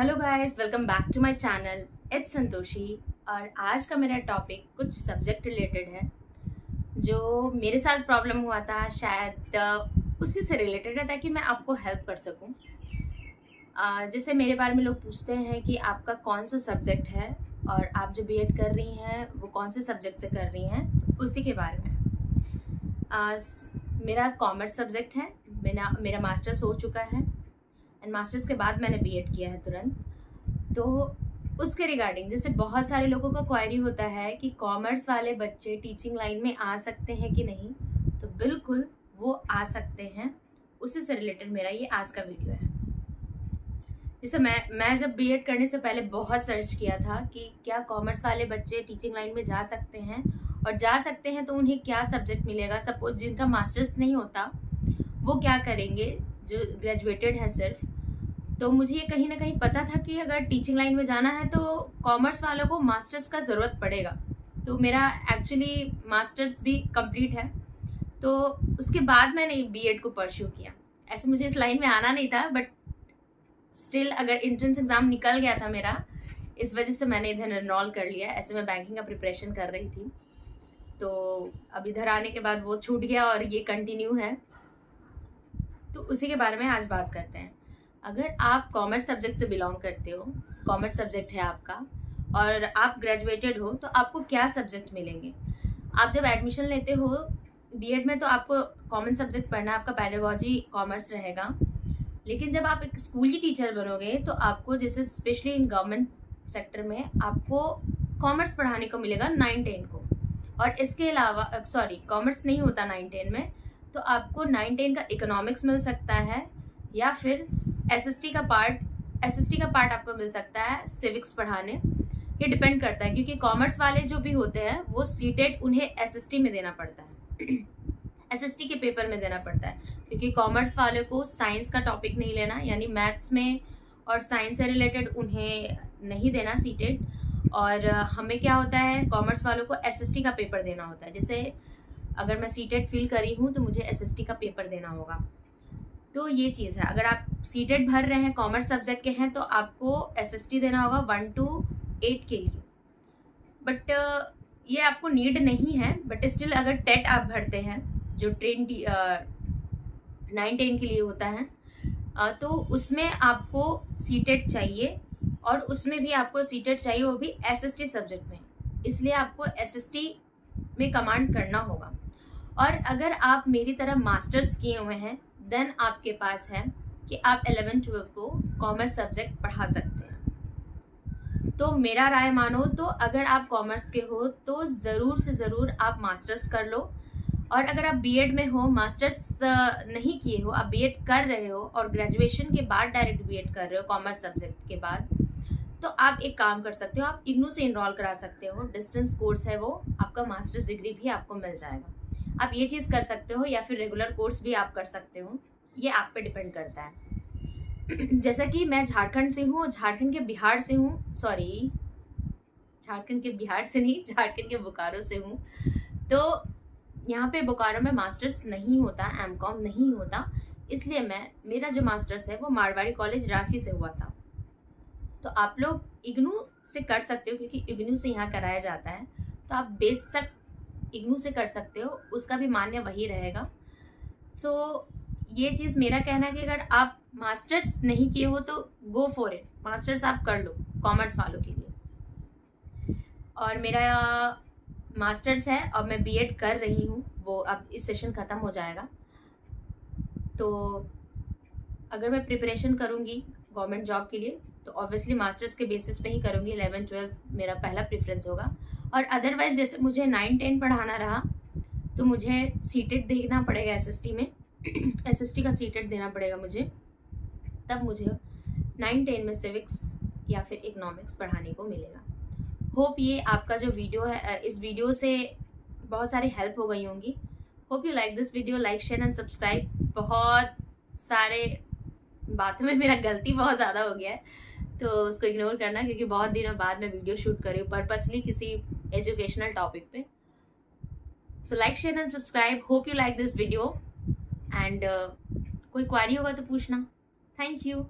Hello guys, welcome back to my channel. It's Santoshi. और आज का मेरा टॉपिक कुछ सब्जेक्ट रिलेटेड है जो मेरे साथ प्रॉब्लम हुआ था। शायद उसी से रिलेटेड है ताकि मैं आपको हेल्प कर सकूं। जैसे मेरे बारे में लोग पूछते हैं कि आपका कौन सा सब्जेक्ट है और आप जो बीएड कर रही हैं वो कौन से सब्जेक्ट से कर रही हैं, उसी के बारे में। मेरा कॉमर्स सब्जेक्ट है। मेरा मास्टर्स हो चुका है एंड मास्टर्स के बाद मैंने बीएड किया है तुरंत। तो उसके रिगार्डिंग जैसे बहुत सारे लोगों का क्वेरी होता है कि कॉमर्स वाले बच्चे टीचिंग लाइन में आ सकते हैं कि नहीं, तो बिल्कुल वो आ सकते हैं। उसी से रिलेटेड मेरा ये आज का वीडियो है। जैसे मैं जब बीएड करने से पहले बहुत सर्च किया था कि क्या कॉमर्स वाले बच्चे टीचिंग लाइन में जा सकते हैं, और जा सकते हैं तो उन्हें क्या सब्जेक्ट मिलेगा। सपोज जिनका मास्टर्स नहीं होता वो क्या करेंगे, जो ग्रेजुएटेड है सिर्फ। तो मुझे ये कहीं ना कहीं पता था कि अगर टीचिंग लाइन में जाना है तो कॉमर्स वालों को मास्टर्स का ज़रूरत पड़ेगा। तो मेरा एक्चुअली मास्टर्स भी कंप्लीट है, तो उसके बाद मैंने बीएड को परस्यू किया। ऐसे मुझे इस लाइन में आना नहीं था, बट स्टिल अगर एंट्रेंस एग्ज़ाम निकल गया था मेरा, इस वजह से मैंने इधर एनरोल कर लिया। ऐसे मैं बैंकिंग का प्रिपरेशन कर रही थी, तो अब इधर आने के बाद वो छूट गया और ये कंटिन्यू है। तो उसी के बारे में आज बात करते हैं। अगर आप कॉमर्स सब्जेक्ट से बिलोंग करते हो, कॉमर्स सब्जेक्ट है आपका और आप ग्रेजुएटेड हो, तो आपको क्या सब्जेक्ट मिलेंगे। आप जब एडमिशन लेते हो बीएड में तो आपको कॉमन सब्जेक्ट पढ़ना है, आपका पेडागोजी कॉमर्स रहेगा। लेकिन जब आप एक स्कूल की टीचर बनोगे तो आपको, जैसे स्पेशली इन गवर्नमेंट सेक्टर में, आपको कॉमर्स पढ़ाने को मिलेगा 9-10 को। और इसके अलावा कॉमर्स नहीं होता 9-10 में, तो आपको 9-10 का इकोनॉमिक्स मिल सकता है, या फिर एसएसटी का पार्ट आपको मिल सकता है सिविक्स पढ़ाने। ये डिपेंड करता है, क्योंकि कॉमर्स वाले जो भी होते हैं वो सीटेट उन्हें एसएसटी में देना पड़ता है एसएसटी के पेपर में देना पड़ता है, क्योंकि कॉमर्स वाले को साइंस का टॉपिक नहीं लेना, यानी मैथ्स में और साइंस से रिलेटेड उन्हें नहीं देना सीटेट। और हमें क्या होता है, कॉमर्स वालों को एसएसटी का पेपर देना होता है। जैसे अगर मैं सीटेट फिल करी हूँ तो मुझे एसएसटी का पेपर देना होगा। तो ये चीज़ है, अगर आप सीटेट भर रहे हैं, कॉमर्स सब्जेक्ट के हैं, तो आपको एसएसटी देना होगा 1 to 8 के लिए। बट ये आपको नीड नहीं है, बट स्टिल अगर टेट आप भरते हैं जो 9-10 के लिए होता है, तो उसमें आपको सीटेट चाहिए, और उसमें भी आपको सीटेट चाहिए, वो भी एसएसटी सब्जेक्ट में। इसलिए आपको एसएसटी में कमांड करना होगा। और अगर आप मेरी तरह मास्टर्स किए हुए हैं, देन आपके पास है कि आप 11-12 को कॉमर्स सब्जेक्ट पढ़ा सकते हैं। तो मेरा राय मानो तो अगर आप कॉमर्स के हो तो ज़रूर से ज़रूर आप मास्टर्स कर लो। और अगर आप बीएड में हो, मास्टर्स नहीं किए हो, आप बीएड कर रहे हो और ग्रेजुएशन के बाद डायरेक्ट बीएड कर रहे हो कॉमर्स सब्जेक्ट के बाद, तो आप एक काम कर सकते हो, आप इग्नू से इनरोल करा सकते हो। डिस्टेंस कोर्स है वो, आपका मास्टर्स डिग्री भी आपको मिल जाएगा। आप ये चीज़ कर सकते हो, या फिर रेगुलर कोर्स भी आप कर सकते हो, ये आप पे डिपेंड करता है। जैसा कि मैं झारखंड से हूँ, झारखंड के बिहार से नहीं, झारखंड के बोकारो से हूँ। तो यहाँ पे बोकारो में मास्टर्स नहीं होता, एमकॉम नहीं होता, इसलिए मेरा जो मास्टर्स है वो मारवाड़ी कॉलेज रांची से हुआ था। तो आप लोग इग्नू से कर सकते हो, क्योंकि इग्नू से यहाँ कराया जाता है। तो आप बेशक इग्नू से कर सकते हो, उसका भी मान्य वही रहेगा। सो ये चीज़ मेरा कहना है कि अगर आप मास्टर्स नहीं किए हो तो गो फॉर इट, मास्टर्स आप कर लो कॉमर्स वालों के लिए। और मेरा मास्टर्स है और मैं बीएड कर रही हूँ, वो अब इस सेशन ख़त्म हो जाएगा। तो अगर मैं प्रिपरेशन करूँगी गवर्नमेंट जॉब के लिए तो ऑब्वियसली मास्टर्स के बेसिस पे ही करूँगी। 11-12 मेरा पहला प्रेफरेंस होगा। और अदरवाइज़ जैसे मुझे 9-10 पढ़ाना रहा तो मुझे सीटेट देना पड़ेगा एसएसटी में एसएसटी का सीटेट देना पड़ेगा मुझे, तब मुझे 9-10 में सिविक्स या फिर इकोनॉमिक्स पढ़ाने को मिलेगा। होप ये आपका जो वीडियो है, इस वीडियो से बहुत सारी हेल्प हो गई होंगी। Hope you like this video, like share and subscribe. बहुत सारे बातों में मेरा गलती बहुत ज़्यादा हो गया है, तो उसको इग्नोर करना, क्योंकि बहुत दिनों बाद मैं वीडियो शूट कर रही हूँ पर्पसली किसी एजुकेशनल टॉपिक पे। So like share and subscribe. Hope you like this video and कोई क्वेरी होगा तो पूछना। Thank you.